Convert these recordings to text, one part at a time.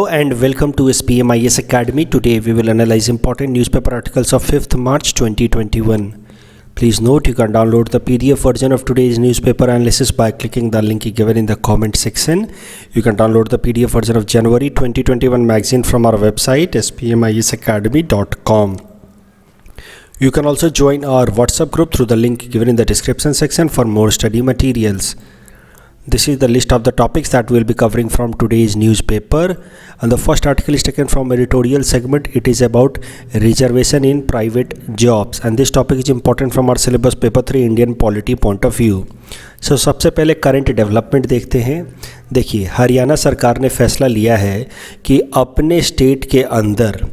and welcome to SPMIS Academy. Today we will analyze important newspaper articles of 5th March 2021. Please note you can download the PDF version of today's newspaper analysis by clicking the link given in the comment section. You can download the PDF version of January 2021 magazine from our website spmisacademy.com. You can also join our WhatsApp group through the link given in the description section for more study materials. This is the list of the topics that we will be covering from today's newspaper, and the first article is taken from editorial segment. It is about reservation in private jobs, and this topic is important from our syllabus paper 3 Indian polity point of view. So सबसे पहले current development देखते हैं। देखिए, हरियाणा सरकार ने फैसला लिया है कि अपने स्टेट के अंदर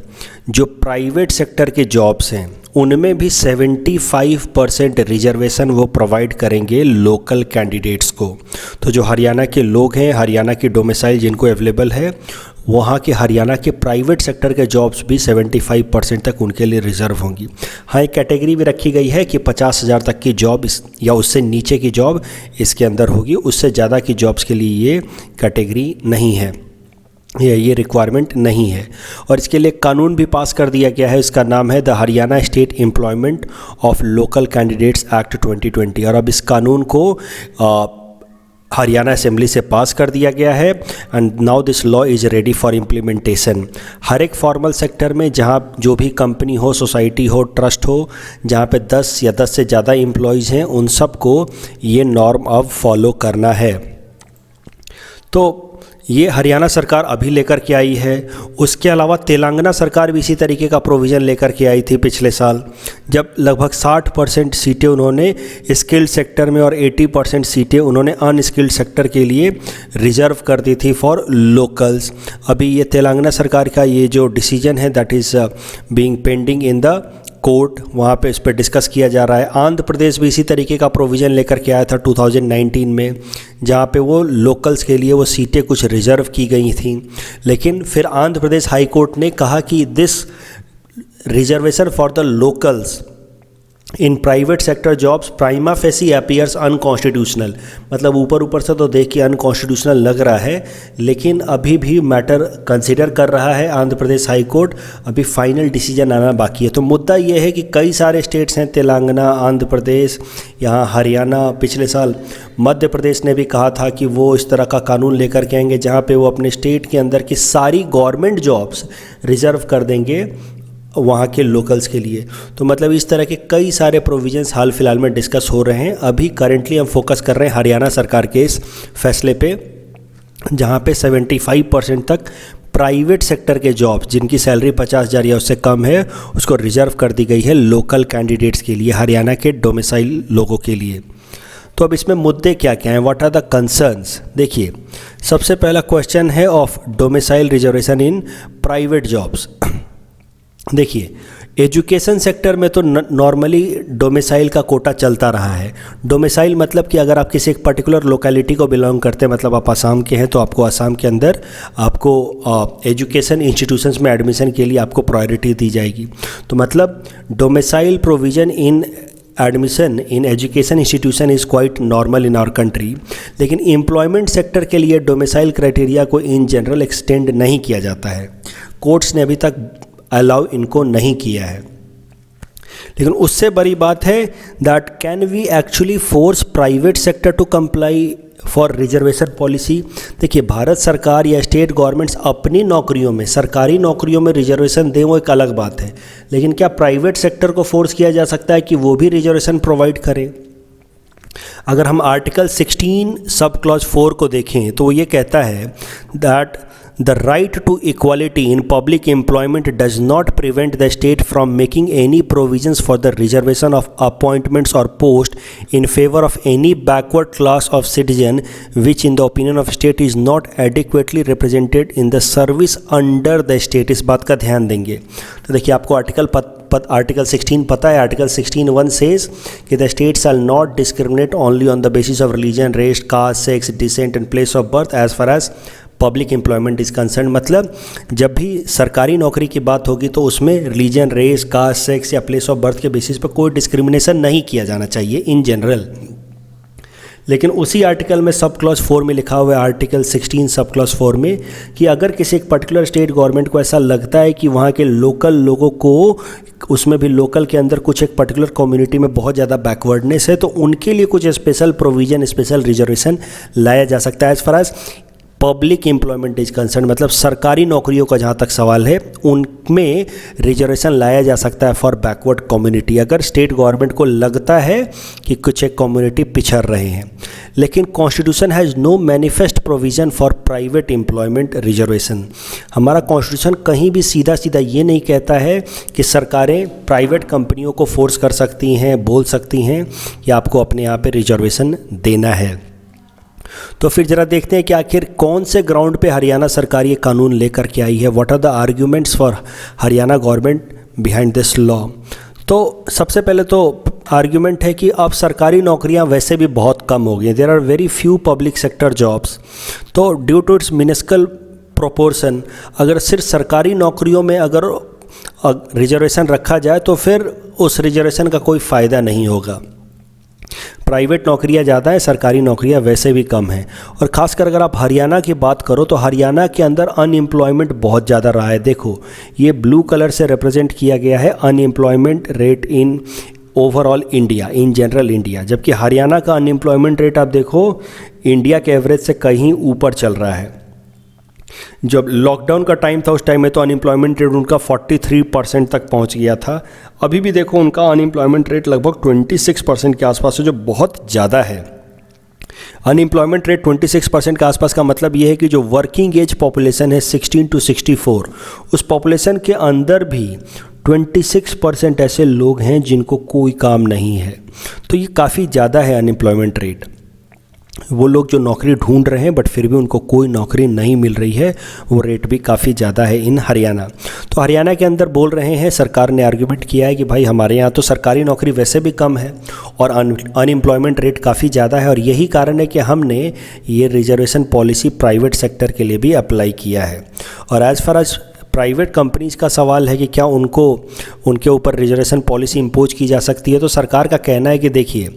जो प्राइवेट सेक्टर के जॉब्स हैं उनमें भी 75% रिजर्वेशन वो प्रोवाइड करेंगे लोकल कैंडिडेट्स को। तो जो हरियाणा के लोग हैं, हरियाणा की डोमिसाइल जिनको अवेलेबल है, वहाँ के हरियाणा के प्राइवेट सेक्टर के जॉब्स भी 75% तक उनके लिए रिजर्व होंगी। हाँ, एक कैटेगरी भी रखी गई है कि 50,000 तक की जॉब या उससे नीचे की जॉब इसके अंदर होगी, उससे ज़्यादा की जॉब्स के लिए ये कैटेगरी नहीं है, ये रिक्वायरमेंट नहीं है। और इसके लिए कानून भी पास कर दिया गया है। इसका नाम है the Haryana state employment of local candidates act 2020, और अब इस कानून को हरियाणा असेंबली से पास कर दिया गया है and now this law is ready for implementation. हर एक फॉर्मल सेक्टर में जहाँ जो भी कंपनी हो, सोसाइटी हो, ट्रस्ट हो, जहाँ पे 10 या 10 से ज़्यादा एम्प्लॉयज़ हैं, उन सबको ये नॉर्म अब फॉलो करना है। तो ये हरियाणा सरकार अभी लेकर के आई है। उसके अलावा तेलंगाना सरकार भी इसी तरीके का प्रोविज़न लेकर के आई थी पिछले साल, जब लगभग 60% सीटें उन्होंने स्किल्ड सेक्टर में और 80% सीटें उन्होंने अनस्किल्ड सेक्टर के लिए रिजर्व कर दी थी फॉर लोकल्स। अभी ये तेलंगाना सरकार का ये जो डिसीजन है that is being pending in the court, वहाँ पे इस पर डिस्कस किया जा रहा है। आंध्र प्रदेश भी इसी तरीके का प्रोविज़न लेकर के आया था 2019 में, जहाँ पे वो लोकल्स के लिए वो सीटें कुछ रिजर्व की गई थी। लेकिन फिर आंध्र प्रदेश हाई कोर्ट ने कहा कि this reservation for the locals in private sector jobs prima facie appears unconstitutional. मतलब ऊपर से तो देख के अनकॉन्स्टिट्यूशनल लग रहा है, लेकिन अभी भी मैटर कंसिडर कर रहा है आंध्र प्रदेश हाई कोर्ट। अभी फाइनल डिसीजन आना बाकी है। तो मुद्दा ये है कि कई सारे स्टेट्स हैं, तेलंगाना, आंध्र प्रदेश, यहाँ हरियाणा, पिछले साल मध्य प्रदेश ने भी कहा था कि वो इस तरह का कानून लेकर के आएंगे जहाँ पे वो अपने स्टेट के अंदर की सारी गवर्नमेंट जॉब्स रिजर्व कर देंगे वहाँ के लोकल्स के लिए। तो मतलब इस तरह के कई सारे प्रोविजंस हाल फिलहाल में डिस्कस हो रहे हैं। अभी करेंटली हम फोकस कर रहे हैं हरियाणा सरकार के इस फैसले पे, जहाँ पे 75% तक प्राइवेट सेक्टर के जॉब्स जिनकी सैलरी 50,000 या उससे कम है उसको रिजर्व कर दी गई है लोकल कैंडिडेट्स के लिए, हरियाणा के डोमिसाइल लोगों के लिए। तो अब इसमें मुद्दे क्या क्या हैं, व्हाट आर द कंसर्न्स। देखिए, सबसे पहला क्वेश्चन है of domicile reservation in private jobs. देखिए, एजुकेशन सेक्टर में तो नॉर्मली डोमिसाइल का कोटा चलता रहा है। डोमिसाइल मतलब कि अगर आप किसी एक पर्टिकुलर लोकेलिटी को बिलोंग करते हैं, मतलब आप आसाम के हैं, तो आपको आसाम के अंदर आपको एजुकेशन इंस्टीट्यूशंस में एडमिशन के लिए आपको प्रायोरिटी दी जाएगी। तो मतलब domicile provision in admission in education institution is quite normal in our country. लेकिन एम्प्लॉयमेंट सेक्टर के लिए डोमिसाइल क्राइटेरिया को इन जनरल एक्सटेंड नहीं किया जाता है। कोर्ट्स ने अभी तक अलाउ इनको नहीं किया है। लेकिन उससे बड़ी बात है that can we actually force private sector to comply for reservation policy. देखिए, भारत सरकार या स्टेट गवर्नमेंट्स अपनी नौकरियों में, सरकारी नौकरियों में रिजर्वेशन दें, वो एक अलग बात है। लेकिन क्या प्राइवेट सेक्टर को फोर्स किया जा सकता है कि वो भी रिजर्वेशन प्रोवाइड करें? अगर हम आर्टिकल 16 सब क्लॉज 4 को देखें तो ये कहता है that The right to equality in public employment does not prevent the state from making any provisions for the reservation of appointments or posts in favor of any backward class of citizen which in the opinion of state is not adequately represented in the service under the state। इस बात का ध्यान देंगे। तो देखिए, आपको article 16 पता है। आर्टिकल 16(1) says कि the state shall not discriminate only on the basis of religion, race, caste, sex, descent and place of birth as far as public employment is concern. मतलब जब भी सरकारी नौकरी की बात होगी तो उसमें रिलीजन, रेस, कास्ट, सेक्स या प्लेस ऑफ बर्थ के बेसिस पर कोई डिस्क्रिमिनेशन नहीं किया जाना चाहिए इन जनरल। लेकिन उसी आर्टिकल में सब क्लॉज 4 में लिखा हुआ है, आर्टिकल 16 सब क्लॉज 4 में, कि अगर किसी एक पर्टिकुलर स्टेट गवर्नमेंट को ऐसा लगता है कि वहाँ के लोकल लोगों को, उसमें भी लोकल के अंदर कुछ एक पर्टिकुलर कम्युनिटी में बहुत ज़्यादा बैकवर्डनेस है, तो उनके लिए कुछ स्पेशल प्रोविज़न, स्पेशल रिजर्वेशन लाया जा सकता है। As far as public employment is concern, मतलब सरकारी नौकरियों का जहाँ तक सवाल है, उनमें रिजर्वेशन लाया जा सकता है फॉर बैकवर्ड कम्युनिटी, अगर स्टेट गवर्नमेंट को लगता है कि कुछ एक कम्युनिटी पिछड़ रहे हैं। लेकिन constitution has no manifest provision for private employment reservation. हमारा कॉन्स्टिट्यूशन कहीं भी सीधा सीधा ये नहीं कहता है कि सरकारें प्राइवेट कंपनियों को फोर्स कर सकती हैं, बोल सकती हैं कि आपको अपने यहाँ पे रिजर्वेशन देना है। तो फिर ज़रा देखते हैं कि आखिर कौन से ग्राउंड पे हरियाणा सरकार ये कानून लेकर के आई है। What are the arguments for Haryana government behind this law. तो सबसे पहले तो आर्ग्यूमेंट है कि अब सरकारी नौकरियां वैसे भी बहुत कम हो गई हैं, there are very few public sector jobs. तो due to its miniscule proportion, अगर सिर्फ सरकारी नौकरियों में अगर रिजर्वेशन रखा जाए तो फिर उस रिजर्वेशन का कोई फ़ायदा नहीं होगा। प्राइवेट नौकरियां ज़्यादा हैं, सरकारी नौकरियां वैसे भी कम हैं। और ख़ासकर अगर आप हरियाणा की बात करो तो हरियाणा के अंदर अनएम्प्लॉयमेंट बहुत ज़्यादा रहा है। देखो ये ब्लू कलर से रिप्रेजेंट किया गया है unemployment rate in overall India, in general India, जबकि हरियाणा का अनएम्प्लॉयमेंट रेट आप देखो इंडिया के एवरेज से कहीं ऊपर चल रहा है। जब लॉकडाउन का टाइम था उस टाइम में तो अनएम्प्लॉयमेंट रेट उनका 43% तक पहुंच गया था। अभी भी देखो उनका अनएम्प्लॉयमेंट रेट लगभग 26% के आसपास है, जो बहुत ज़्यादा है। अनएम्प्लॉयमेंट रेट 26% के आसपास का मतलब ये है कि जो वर्किंग एज पॉपुलेशन है 16 to 64, उस पॉपुलेशन के अंदर भी 26% ऐसे लोग हैं जिनको कोई काम नहीं है। तो ये काफ़ी ज़्यादा है अनएम्प्लॉयमेंट रेट। वो लोग जो नौकरी ढूंढ रहे हैं बट फिर भी उनको कोई नौकरी नहीं मिल रही है, वो रेट भी काफ़ी ज़्यादा है इन हरियाणा। तो हरियाणा के अंदर बोल रहे हैं, सरकार ने आर्गूमेंट किया है कि भाई हमारे यहाँ तो सरकारी नौकरी वैसे भी कम है और अनएम्प्लॉयमेंट रेट काफ़ी ज़्यादा है, और यही कारण है कि हमने ये रिजर्वेशन पॉलिसी प्राइवेट सेक्टर के लिए भी अप्लाई किया है। और as far as private companies का सवाल है कि क्या उनके ऊपर रिजर्वेशन पॉलिसी इम्पोज की जा सकती है, तो सरकार का कहना है कि देखिए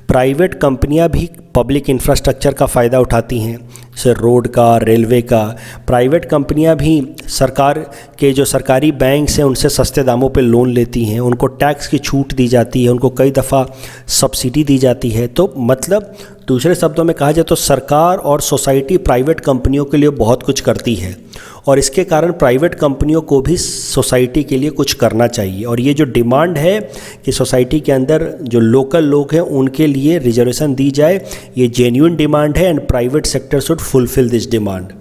प्राइवेट कंपनियां भी पब्लिक इंफ्रास्ट्रक्चर का फ़ायदा उठाती हैं, जैसे रोड का, रेलवे का। प्राइवेट कंपनियां भी सरकार के जो सरकारी बैंक हैं उनसे सस्ते दामों पे लोन लेती हैं, उनको टैक्स की छूट दी जाती है, उनको कई दफ़ा सब्सिडी दी जाती है। तो मतलब दूसरे शब्दों में कहा जाए तो सरकार और सोसाइटी प्राइवेट कंपनियों के लिए बहुत कुछ करती है, और इसके कारण प्राइवेट कंपनियों को भी सोसाइटी के लिए कुछ करना चाहिए। और ये जो डिमांड है कि सोसाइटी के अंदर जो लोकल लोग हैं उनके लिए रिजर्वेशन दी जाए, ये जेन्युइन डिमांड है and private sector should fulfil this demand.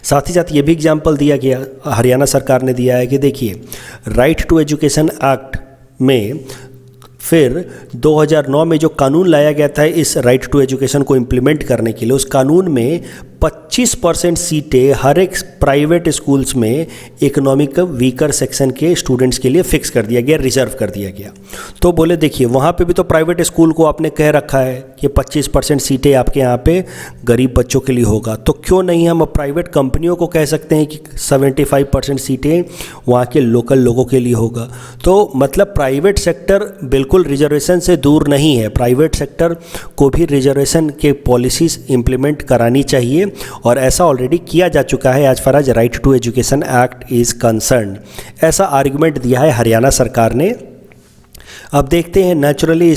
साथ ही साथ ये भी एग्जाम्पल दिया गया, हरियाणा सरकार ने दिया है कि देखिए राइट टू एजुकेशन एक्ट में फिर 2009 में जो कानून लाया गया था इस राइट टू एजुकेशन को इम्प्लीमेंट करने के लिए, उस कानून में 25% सीटें हर एक प्राइवेट स्कूल्स में इकोनॉमिक वीकर सेक्शन के स्टूडेंट्स के लिए फिक्स कर दिया गया, रिजर्व कर दिया गया। तो बोले देखिए वहाँ पे भी तो प्राइवेट स्कूल को आपने कह रखा है कि 25% सीटें आपके यहाँ पे गरीब बच्चों के लिए होगा, तो क्यों नहीं हम प्राइवेट कंपनियों को कह सकते हैं कि 75% सीटें वहाँ के लोकल लोगों के लिए होगा। तो मतलब प्राइवेट सेक्टर बिल्कुल रिजर्वेशन से दूर नहीं है, प्राइवेट सेक्टर को भी रिजर्वेशन के पॉलिसीज़ इम्प्लीमेंट करानी चाहिए, और ऐसा ऑलरेडी किया जा चुका है as far as right to education act is concern. ऐसा आर्गुमेंट दिया है हरियाणा सरकार ने। अब देखते हैं नेचुरली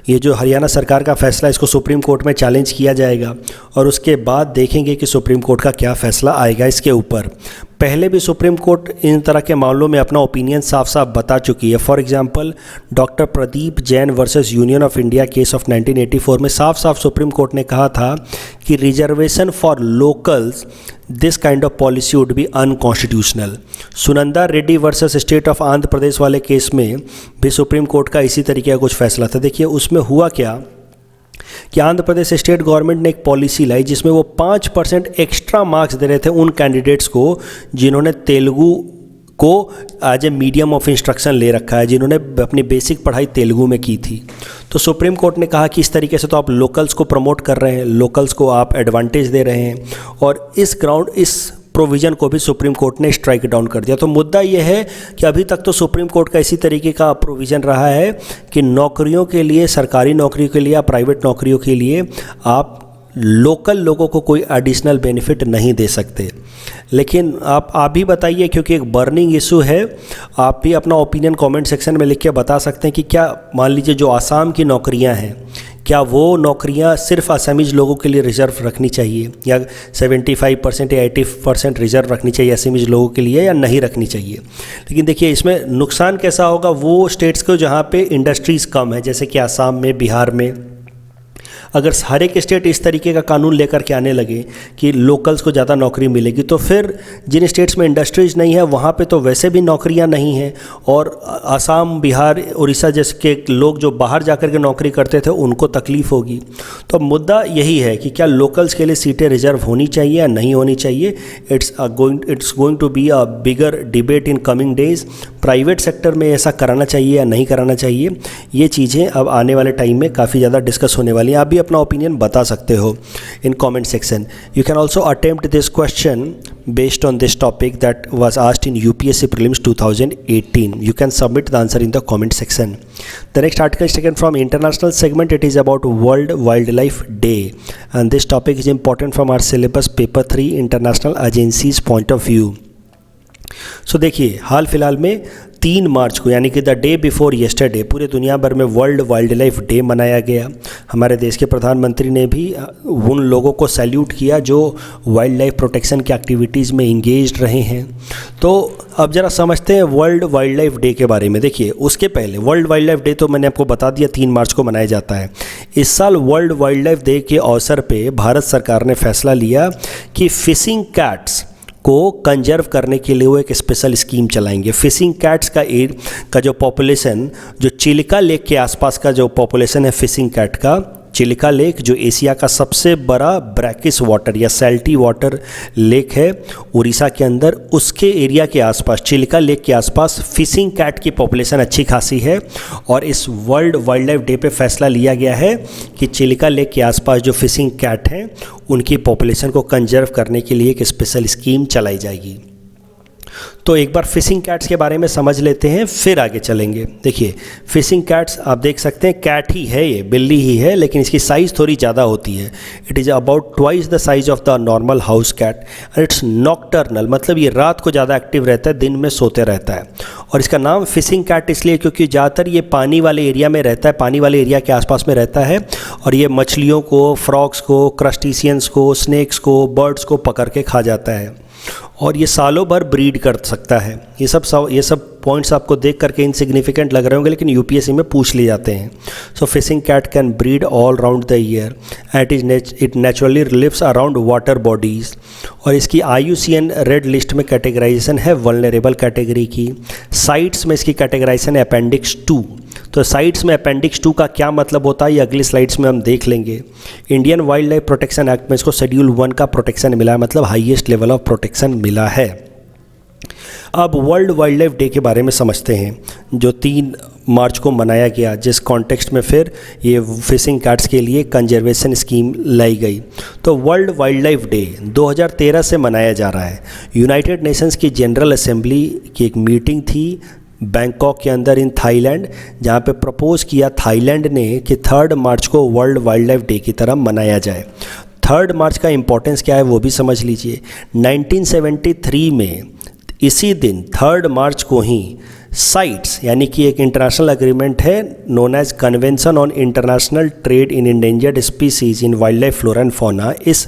ये जो हरियाणा सरकार का फैसला, इसको सुप्रीम कोर्ट में चैलेंज किया जाएगा और उसके बाद देखेंगे कि सुप्रीम कोर्ट का क्या फैसला आएगा इसके ऊपर। पहले भी सुप्रीम कोर्ट इन तरह के मामलों में अपना ओपिनियन साफ साफ बता चुकी है। For example doctor Pradeep Jain versus union of India case of 1984 में साफ साफ सुप्रीम कोर्ट ने कहा था कि reservation for locals this kind of policy would be unconstitutional. Sunanda Reddy versus state of Andhra Pradesh वाले केस में भी सुप्रीम कोर्ट का इसी तरीके का कुछ फैसला था। देखिए उसमें हुआ क्या कि आंध्र प्रदेश स्टेट गवर्नमेंट ने एक पॉलिसी लाई जिसमें वो 5% एक्स्ट्रा मार्क्स दे रहे थे उन कैंडिडेट्स को जिन्होंने तेलुगु को as a medium of instruction ले रखा है, जिन्होंने अपनी बेसिक पढ़ाई तेलुगु में की थी। तो सुप्रीम कोर्ट ने कहा कि इस तरीके से तो आप लोकल्स को प्रमोट कर रहे हैं, लोकल्स को आप एडवांटेज दे रहे हैं, और इस प्रोविज़न को भी सुप्रीम कोर्ट ने स्ट्राइक डाउन कर दिया। तो मुद्दा ये है कि अभी तक तो सुप्रीम कोर्ट का इसी तरीके का प्रोविज़न रहा है कि नौकरियों के लिए, सरकारी नौकरियों के लिए या प्राइवेट नौकरियों के लिए आप लोकल लोगों को कोई एडिशनल बेनिफिट नहीं दे सकते। लेकिन आप भी बताइए, क्योंकि एक बर्निंग इशू है, आप भी अपना ओपिनियन कमेंट सेक्शन में लिख के बता सकते हैं कि क्या मान लीजिए जो आसाम की नौकरियां हैं, क्या वो नौकरियां सिर्फ असमीज लोगों के लिए रिजर्व रखनी चाहिए या 75% या 80% रिजर्व रखनी चाहिए असमीज लोगों के लिए, या नहीं रखनी चाहिए। लेकिन देखिए इसमें नुकसान कैसा होगा वो स्टेट्स को जहाँ पे इंडस्ट्रीज़ कम है, जैसे कि आसाम में, बिहार में। अगर हर एक स्टेट इस तरीके का कानून लेकर के आने लगे कि लोकल्स को ज़्यादा नौकरी मिलेगी, तो फिर जिन स्टेट्स में इंडस्ट्रीज़ नहीं है वहाँ पे तो वैसे भी नौकरियाँ नहीं हैं, और असम, बिहार, उड़ीसा जैसे के लोग जो बाहर जाकर के नौकरी करते थे उनको तकलीफ़ होगी। तो मुद्दा यही है कि क्या लोकल्स के लिए सीटें रिजर्व होनी चाहिए या नहीं होनी चाहिए। It's going to be a bigger debate in coming days. Private sector में ऐसा कराना चाहिए या नहीं कराना चाहिए, ये चीज़ें अब आने वाले टाइम में काफ़ी ज़्यादा डिस्कस होने वाली हैं। आप भी अपना ओपिनियन बता सकते हो in comment section. You can also attempt this question based on this topic that was asked in UPSC Prelims 2018. You can submit the answer in the comment section. The next article is taken from international segment. It is about World Wildlife Day, and this topic is important from our syllabus paper 3 international agencies point of view. So देखिए हाल फिलहाल में 3 मार्च को, यानी कि the day before yesterday, पूरे दुनिया भर में वर्ल्ड वाइल्ड लाइफ डे मनाया गया। हमारे देश के प्रधानमंत्री ने भी उन लोगों को सैल्यूट किया जो वाइल्ड लाइफ प्रोटेक्शन की एक्टिविटीज़ में इंगेज्ड रहे हैं। तो अब ज़रा समझते हैं वर्ल्ड वाइल्ड लाइफ डे के बारे में। देखिए उसके पहले वर्ल्ड वाइल्ड लाइफ डे तो मैंने आपको बता दिया 3 मार्च को मनाया जाता है। इस साल वर्ल्ड वाइल्ड लाइफ डे के अवसर पर भारत सरकार ने फैसला लिया कि फिशिंग कैट्स को कंजर्व करने के लिए वो एक स्पेशल स्कीम चलाएंगे। फिशिंग कैट्स का जो पॉपुलेशन, जो चिलिका लेक के आसपास का जो पॉपुलेशन है फिशिंग कैट का, चिलिका लेक जो एशिया का सबसे बड़ा ब्रैकिश वाटर या सैल्टी वाटर लेक है उड़ीसा के अंदर, उसके एरिया के आसपास, चिलिका लेक के आसपास फिशिंग कैट की पॉपुलेशन अच्छी खासी है। और इस वर्ल्ड वाइल्ड लाइफ डे पे फैसला लिया गया है कि चिलिका लेक के आसपास जो फिशिंग कैट हैं उनकी पॉपुलेशन को कंजर्व करने के लिए एक स्पेशल स्कीम चलाई जाएगी। तो एक बार फिशिंग कैट्स के बारे में समझ लेते हैं, फिर आगे चलेंगे। देखिए फिशिंग कैट्स आप देख सकते हैं, कैट ही है, ये बिल्ली ही है, लेकिन इसकी साइज़ थोड़ी ज़्यादा होती है। It is about twice the size of the normal house cat and it's nocturnal, मतलब ये रात को ज़्यादा एक्टिव रहता है, दिन में सोते रहता है। और इसका नाम फिशिंग कैट इसलिए क्योंकि ज़्यादातर ये पानी वाले एरिया में रहता है, पानी वाले एरिया के आसपास में रहता है, और ये मछलियों को, फ्रॉग्स को, क्रस्टेशियंस को, स्नेक्स को, बर्ड्स को पकड़ के खा जाता है, और ये सालों भर ब्रीड कर सकता है। ये सब पॉइंट्स आपको देख करके इनसिग्निफिकेंट लग रहे होंगे, लेकिन यूपीएससी में पूछ लिए जाते हैं। So fishing cat can breed all round the year and it naturally lives around water bodies. और इसकी IUCN रेड लिस्ट में कैटेगराइजेशन है वल्नरेबल कैटेगरी की। साइट्स में इसकी कैटेगराइजेशन है अपेंडिक्स 2। तो साइट्स में अपेंडिक्स 2 का क्या मतलब होता है ये अगली स्लाइड्स में हम देख लेंगे। Indian wild life protection act में इसको शेड्यूल 1 का प्रोटेक्शन मिला है, मतलब हाईएस्ट लेवल ऑफ प्रोटेक्शन मिला है। अब वर्ल्ड वाइल्ड लाइफ डे के बारे में समझते हैं, जो 3 मार्च को मनाया गया, जिस कॉन्टेक्स्ट में फिर ये फिशिंग कैट्स के लिए कंजर्वेशन स्कीम लाई गई। तो वर्ल्ड वाइल्ड लाइफ डे 2013 से मनाया जा रहा है। यूनाइटेड नेशंस की जनरल असेंबली की एक मीटिंग थी बैंकॉक के अंदर इन थाईलैंड, जहाँ पे प्रपोज किया थाईलैंड ने कि 3 मार्च को वर्ल्ड वाइल्ड लाइफ डे की तरह मनाया जाए। 3 मार्च का इम्पोर्टेंस क्या है वो भी समझ लीजिए। 1973 में इसी दिन 3 मार्च को ही साइट्स, यानी कि एक इंटरनेशनल एग्रीमेंट है known as convention on international trade in endangered species in wild life flora and fauna, इस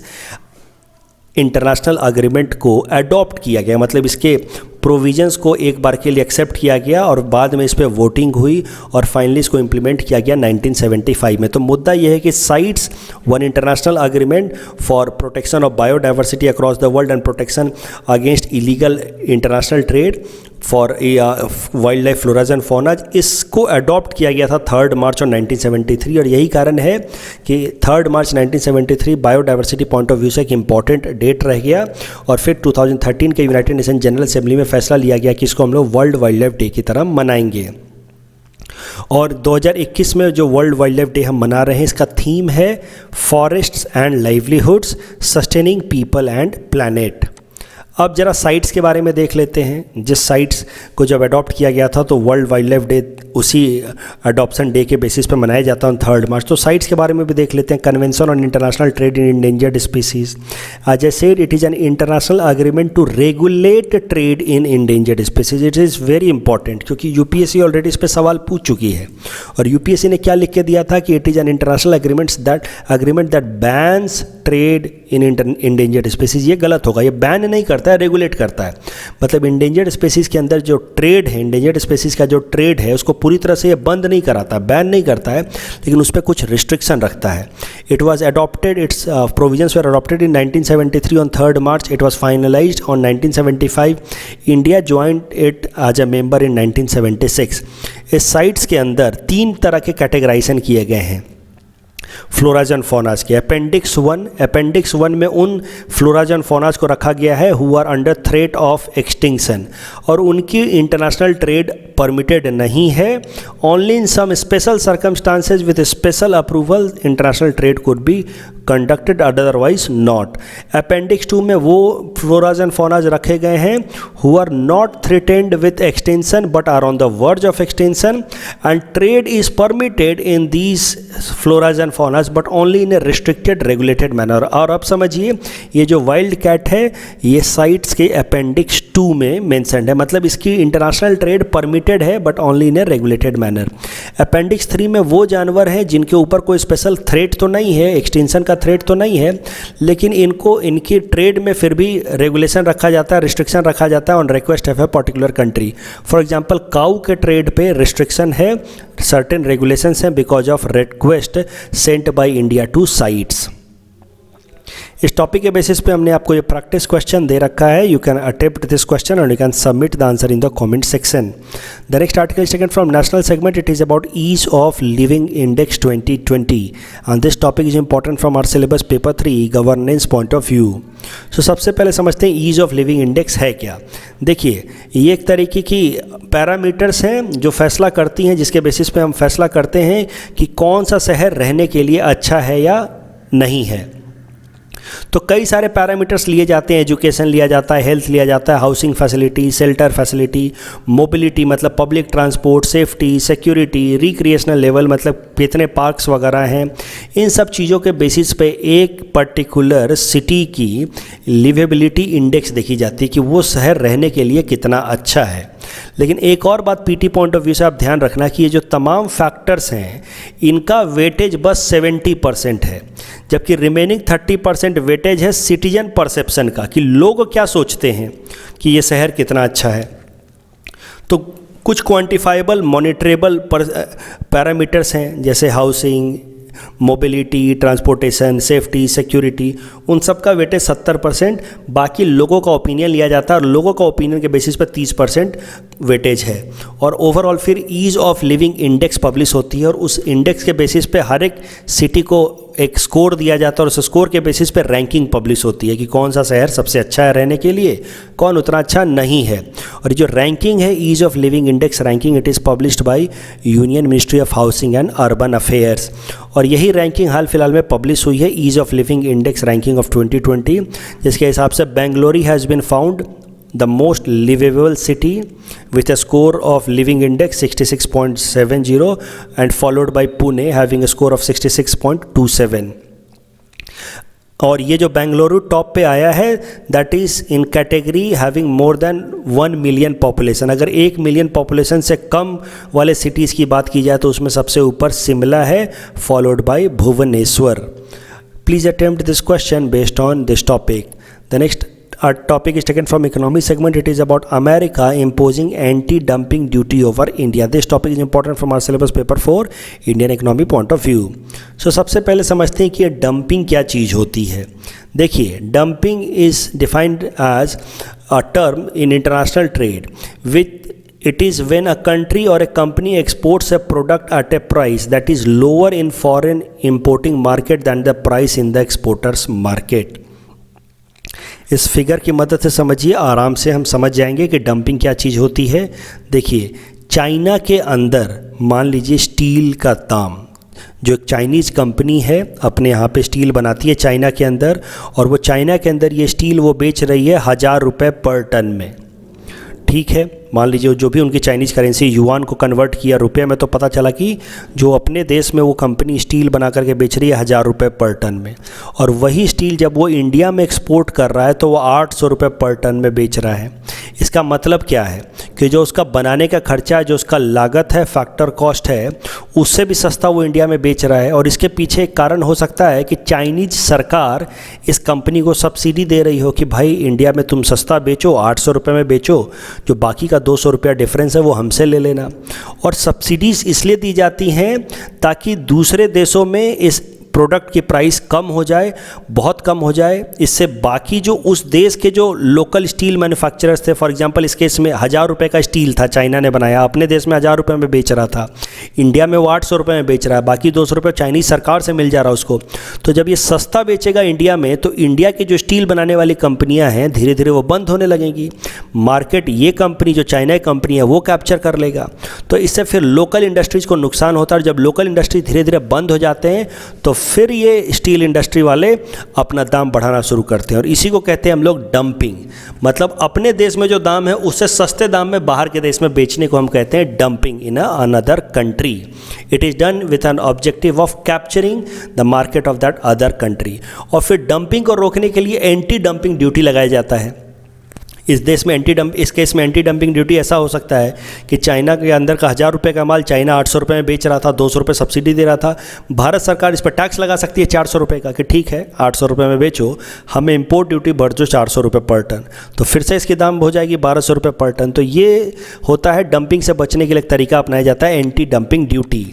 इंटरनेशनल एग्रीमेंट को अडॉप्ट किया गया, मतलब इसके प्रोविजंस को एक बार के लिए एक्सेप्ट किया गया और बाद में इस पर वोटिंग हुई और फाइनली इसको इम्प्लीमेंट किया गया 1975 में। तो मुद्दा यह है कि CITES one international agreement for protection of biodiversity across the world and protection against illegal international trade for wild life floras and faunas, इसको अडॉप्ट किया गया था 3 मार्च और 1973। और यही कारण है कि 3 मार्च 1973 बायोडाइवर्सिटी पॉइंट ऑफ व्यू से एक इम्पॉर्टेंट डेट रह गया। और फिर 2013 के यूनाइटेड नेशन जनरल असेंबली में फैसला लिया गया कि इसको हम लोग वर्ल्ड वाइल्ड लाइफ डे की तरह मनाएंगे। और 2021 में जो वर्ल्ड वाइल्ड लाइफ डे हम मना रहे हैं, इसका थीम है forests and livelihoods sustaining people and planet. अब जरा साइट्स के बारे में देख लेते हैं। जिस साइट्स को जब अडॉप्ट किया गया था तो वर्ल्ड वाइल्ड लाइफ डे उसी अडॉप्शन डे के बेसिस पे मनाया जाता है 3 मार्च। तो साइट्स के बारे में भी देख लेते हैं। Convention on international trade in endangered species, as I said it is an international agreement to regulate trade in endangered species. It is very important क्योंकि यूपीएससी ऑलरेडी इस पर सवाल पूछ चुकी है। और यूपीएससी ने क्या लिख के दिया था कि it is an international agreement that bans trade in endangered species. ये गलत होगा, ये बैन नहीं करता है, रेगुलेट करता है। मतलब इंडेंजर्ड स्पीसीज के अंदर जो ट्रेड है, इंडेंजर्ड स्पीसीज का जो ट्रेड है उसको पूरी तरह से ये बंद नहीं कराता, बैन नहीं करता है, लेकिन उस पर कुछ रिस्ट्रिक्शन रखता है। It was adopted, its provisions were adopted in 1973 on 3 March. It was finalized on 1975। India joined it as a member in 1976। इस साइट्स के अंदर 3 तरह के कैटेगराइजेशन किए गए हैं फ्लोराज एंड फौनाज के। अपेंडिक्स 1 में उन फ्लोराज एंड फौनाज को रखा गया है who are under threat of extinction, और उनकी इंटरनेशनल ट्रेड परमिटेड नहीं है। Only in some special circumstances with special approval international trade could be conducted, otherwise not. Appendix 2 में वो फ्लोराज एंड फौनाज रखे गए हैं who are not threatened with extension but are on the verge of extension, and trade is permitted in these floras and faunas but only in a restricted regulated manner. और अब समझिए, ये जो wild cat है ये sites के appendix 2 में mentioned है, मतलब इसकी इंटरनेशनल ट्रेड परमिटेड है but only in A regulated manner. Appendix 3 में वो जानवर हैं जिनके ऊपर कोई स्पेशल थ्रेट तो नहीं है, एक्सटेंशन का थ्रेट तो नहीं है, लेकिन इनको इनकी ट्रेड में फिर भी रेगुलेशन रखा जाता है, रिस्ट्रिक्शन रखा जाता है on request of a particular country. For example cow के ट्रेड पे रिस्ट्रिक्शन है, सर्टेन रेगुलेशंस हैं because of request sent by India to CITES. इस टॉपिक के बेसिस पे हमने आपको ये प्रैक्टिस क्वेश्चन दे रखा है। You can attempt this question और you can submit the answer in the comment section. The next article is taken from national segment. It is about ease of living index 2020 and this topic is important from our syllabus paper 3 governance point of view. So सबसे पहले समझते हैं ease of living index है क्या। देखिए, ये एक तरीके की पैरामीटर्स हैं जो फैसला करती हैं, जिसके बेसिस पे हम फैसला करते हैं कि कौन सा शहर रहने के लिए अच्छा है या नहीं है। तो कई सारे पैरामीटर्स लिए जाते हैं, एजुकेशन लिया जाता है, हेल्थ लिया जाता है, housing facility, shelter facility, mobility मतलब public transport, safety, security, recreational level मतलब कितने पार्क्स वगैरह हैं। इन सब चीज़ों के बेसिस पे एक पर्टिकुलर सिटी की लिवेबिलिटी इंडेक्स देखी जाती है कि वो शहर रहने के लिए कितना अच्छा है। लेकिन एक और बात पीटी पॉइंट ऑफ व्यू से आप ध्यान रखना कि ये जो तमाम फैक्टर्स हैं इनका वेटेज बस 70% है, जबकि रिमेनिंग 30% वेटेज है सिटीजन परसेप्शन का, कि लोग क्या सोचते हैं कि ये शहर कितना अच्छा है। तो कुछ क्वांटिफाइबल मॉनिटरेबल पैरामीटर्स हैं जैसे housing, mobility, transportation, safety, security, उन सब का वेटेज 70%, बाकी लोगों का ओपिनियन लिया जाता है और लोगों का ओपिनियन के बेसिस पर 30% वेटेज है। और ओवरऑल फिर ease of living index publish होती है और उस इंडेक्स के बेसिस पे हर एक सिटी को एक स्कोर दिया जाता है और उस स्कोर के बेसिस पे रैंकिंग पब्लिश होती है कि कौन सा शहर सबसे अच्छा है रहने के लिए, कौन उतना अच्छा नहीं है। और जो रैंकिंग है ease of living index ranking, it is published by union ministry of housing and urban affairs. और यही रैंकिंग हाल फिलहाल में पब्लिश हुई है, ease of living index ranking of 2020, जिसके हिसाब से Bangalore has been found the most livable city with a score of living index 66.70 and followed by Pune having a score of 66.27। और ये जो बेंगलुरु टॉप पे आया है that is in category having more than 1 million population. अगर 1 million population से कम वाले cities की बात की जाए तो उसमें सबसे ऊपर शिमला है, followed by Bhubaneswar. Please attempt this question based on this topic. The next our topic is taken from economy segment. It is about America imposing anti-dumping duty over India. This topic is important from our syllabus paper 4 Indian economy point of view. So सबसे पहले समझते हैं कि ये dumping क्या चीज़ होती है। देखिए, dumping is defined as a term in international trade with it is when a country or a company exports a product at a price that is lower in foreign importing market than the price in the exporters market. इस figure की मदद से समझिए, आराम से हम समझ जाएंगे कि डंपिंग क्या चीज़ होती है। देखिए, चाइना के अंदर मान लीजिए स्टील का दाम जो एक चाइनीज़ कंपनी है अपने यहाँ पे स्टील बनाती है चाइना के अंदर, और वो चाइना के अंदर ये स्टील वो बेच रही है 1000 रुपये पर टन में। ठीक है, मान लीजिए जो भी उनकी चाइनीज़ करेंसी युआन को कन्वर्ट किया रुपये में, तो पता चला कि जो अपने देश में वो कंपनी स्टील बना करके बेच रही है 1000 रुपये पर टन में, और वही स्टील जब वो इंडिया में एक्सपोर्ट कर रहा है तो वो 800 रुपये पर टन में बेच रहा है। इसका मतलब क्या है कि जो उसका बनाने का खर्चा है, जो उसका लागत है, फैक्टर कॉस्ट है, उससे भी सस्ता वो इंडिया में बेच रहा है। और इसके पीछे एक कारण हो सकता है कि चाइनीज सरकार इस कंपनी को सब्सिडी दे रही हो कि भाई इंडिया में तुम सस्ता बेचो, 800 रुपये में बेचो, जो बाकी का 200 रुपया डिफरेंस है वो हमसे ले लेना। और सब्सिडीज़ इसलिए दी जाती हैं ताकि दूसरे देशों में इस प्रोडक्ट की प्राइस कम हो जाए, बहुत कम हो जाए। इससे बाकी जो उस देश के जो लोकल स्टील मैन्युफैक्चरर्स थे, फॉर एग्जांपल इस केस में 1000 रुपये का स्टील था, चाइना ने बनाया, अपने देश में 1000 रुपये में बेच रहा था, इंडिया में वो 800 रुपये में बेच रहा है, बाकी 200 रुपये चाइनीज सरकार से मिल जा रहा है उसको। तो जब ये सस्ता बेचेगा इंडिया में, तो इंडिया की जो स्टील बनाने वाली कंपनियाँ हैं धीरे धीरे वो बंद होने लगेंगी। मार्केट ये कंपनी जो चाइना की कंपनी है वो कैप्चर कर लेगा। तो इससे फिर लोकल इंडस्ट्रीज़ को नुकसान होता है, और जब लोकल इंडस्ट्री धीरे धीरे बंद हो जाते हैं तो फिर ये स्टील इंडस्ट्री वाले अपना दाम बढ़ाना शुरू करते हैं। और इसी को कहते हैं हम लोग डंपिंग। मतलब अपने देश में जो दाम है उससे सस्ते दाम में बाहर के देश में बेचने को हम कहते हैं dumping in another country. It is done with an objective of capturing the market of that other country. और फिर डंपिंग को रोकने के लिए एंटी डंपिंग ड्यूटी लगाया जाता है। इस केस में एंटी डंपिंग ड्यूटी ऐसा हो सकता है कि चाइना के अंदर का 1000 रुपये का माल चाइना 800 रुपये में बेच रहा था, 200 रुपये सब्सिडी दे रहा था। भारत सरकार इस पर टैक्स लगा सकती है 400 रुपये का कि ठीक है 800 रुपये में बेचो, हमें इंपोर्ट ड्यूटी भर दो 400 रुपये पर टन, तो फिर से इसकी दाम हो जाएगी 1200 रुपये पर टन। तो ये होता है डंपिंग से बचने के लिए एक तरीका अपनाया जाता है, एंटी डंपिंग ड्यूटी।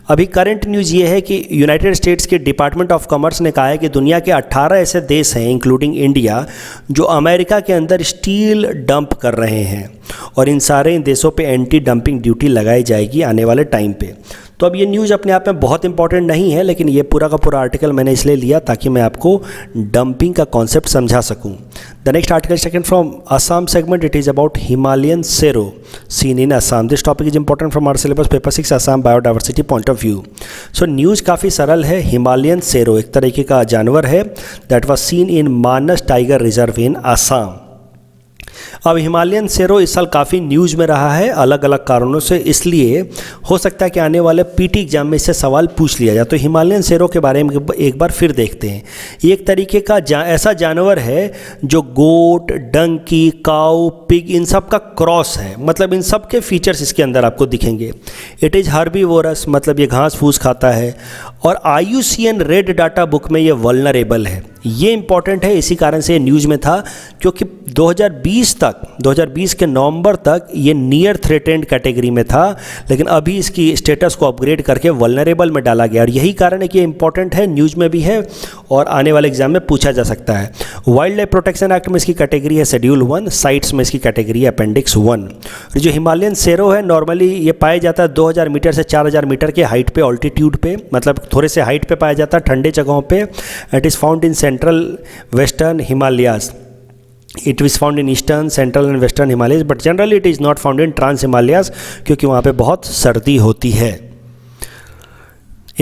अभी करंट न्यूज़ ये है कि यूनाइटेड स्टेट्स के डिपार्टमेंट ऑफ कॉमर्स ने कहा है कि दुनिया के 18 ऐसे देश हैं इंक्लूडिंग इंडिया जो अमेरिका के अंदर स्टील डंप कर रहे हैं, और इन सारे देशों पे एंटी डंपिंग ड्यूटी लगाई जाएगी आने वाले टाइम पे। तो अब ये न्यूज़ अपने आप में बहुत इंपॉर्टेंट नहीं है, लेकिन ये पूरा का पूरा आर्टिकल मैंने इसलिए लिया ताकि मैं आपको डंपिंग का कॉन्सेप्ट समझा सकूं। The next article second from Assam segment, it is about Himalayan serow seen in Assam. This topic is important from our syllabus paper 6 Assam biodiversity point of view. So news काफ़ी सरल है। हिमालयन सेरो एक तरीके का जानवर है that was seen in Manas tiger reserve in Assam. अब Himalayan sero इस साल काफ़ी न्यूज़ में रहा है अलग अलग कारणों से, इसलिए हो सकता है कि आने वाले पीटी एग्जाम में इससे सवाल पूछ लिया जाए। तो हिमालयन सेरो के बारे में एक बार फिर देखते हैं। ये एक तरीके का ऐसा जानवर है जो गोट, डंकी, काऊ, पिग इन सब का क्रॉस है, मतलब इन सब के फीचर्स इसके अंदर आपको दिखेंगे। इट इज़ हर्बीवोरस, मतलब ये घास फूस खाता है, और IUCN रेड डाटा बुक में ये वल्नरेबल है। ये इंपॉर्टेंट है, इसी कारण से ये न्यूज़ में था क्योंकि 2020 के नवंबर तक ये नियर थ्रेटेंड कैटेगरी में था, लेकिन अभी इसकी स्टेटस को अपग्रेड करके वल्नरेबल में डाला गया। और यही कारण है कि ये इंपॉर्टेंट है, न्यूज़ में भी है और आने वाले एग्जाम में पूछा जा सकता है। वाइल्ड लाइफ प्रोटेक्शन एक्ट में इसकी कैटेगरी है शेड्यूल 1, साइट्स में इसकी कैटेगरी है अपेंडिक्स 1। जो हिमालयन सेरो है नॉर्मली ये पाया जाता है 2000 मीटर से 4000 मीटर के हाइट पे, ऑल्टीट्यूड पे, मतलब थोड़े से हाइट पे पाया जाता है, ठंडे जगहों पे। It is found in central western Himalayas. It is found in eastern, central and western Himalayas, but generally it is not found in trans Himalayas क्योंकि वहाँ पे बहुत सर्दी होती है।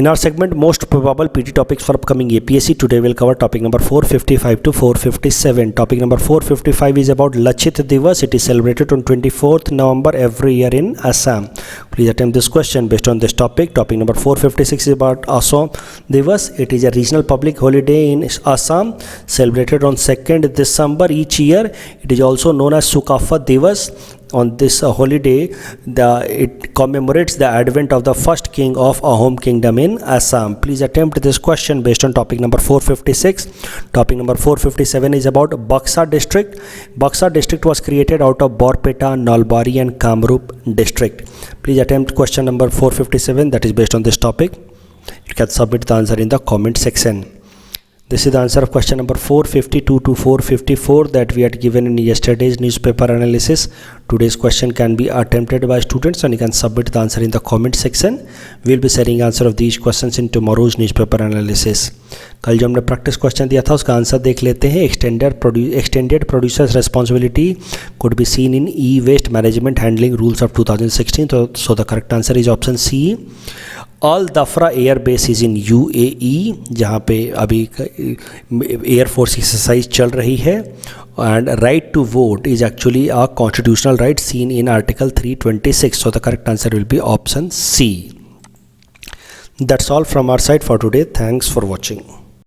In our segment, most probable PT topics for upcoming APSC, today we'll cover topic number 455 to 457. Topic number 455 is about Lachit Divas. It is celebrated on 24th November every year in Assam. Please attempt this question based on this topic. Topic number 456 is about Assam Divas. It is a regional public holiday in Assam, celebrated on 2nd December each year. It is also known as Sukafa Divas. On this holiday, it commemorates the advent of the first king of Ahom kingdom in Assam. Please attempt this question based on topic number 456. Topic number 457 is about Buxa district. Buxa district was created out of Borpeta, Nalbari and Kamrup district. Please attempt question number 457 that is based on this topic. You can submit the answer in the comment section. This is the answer of question number 452 to 454 that we had given in yesterday's newspaper analysis. Today's question can be attempted by students and you can submit the answer in the comment section. We will be sharing answer of these questions in tomorrow's newspaper analysis. कल जो हमने practice question दिया था उसका answer देख लेते हैं। Extended producers responsibility could be seen in e-waste management handling rules of 2016. So the correct answer is option C. Al Dhafra air base is in UAE, जहाँ पे अभी एयरफोर्स एक्सरसाइज चल रही है. And right to vote is actually a constitutional right seen in article 326. So the correct answer will be option C. That's all from our side for today. Thanks for watching.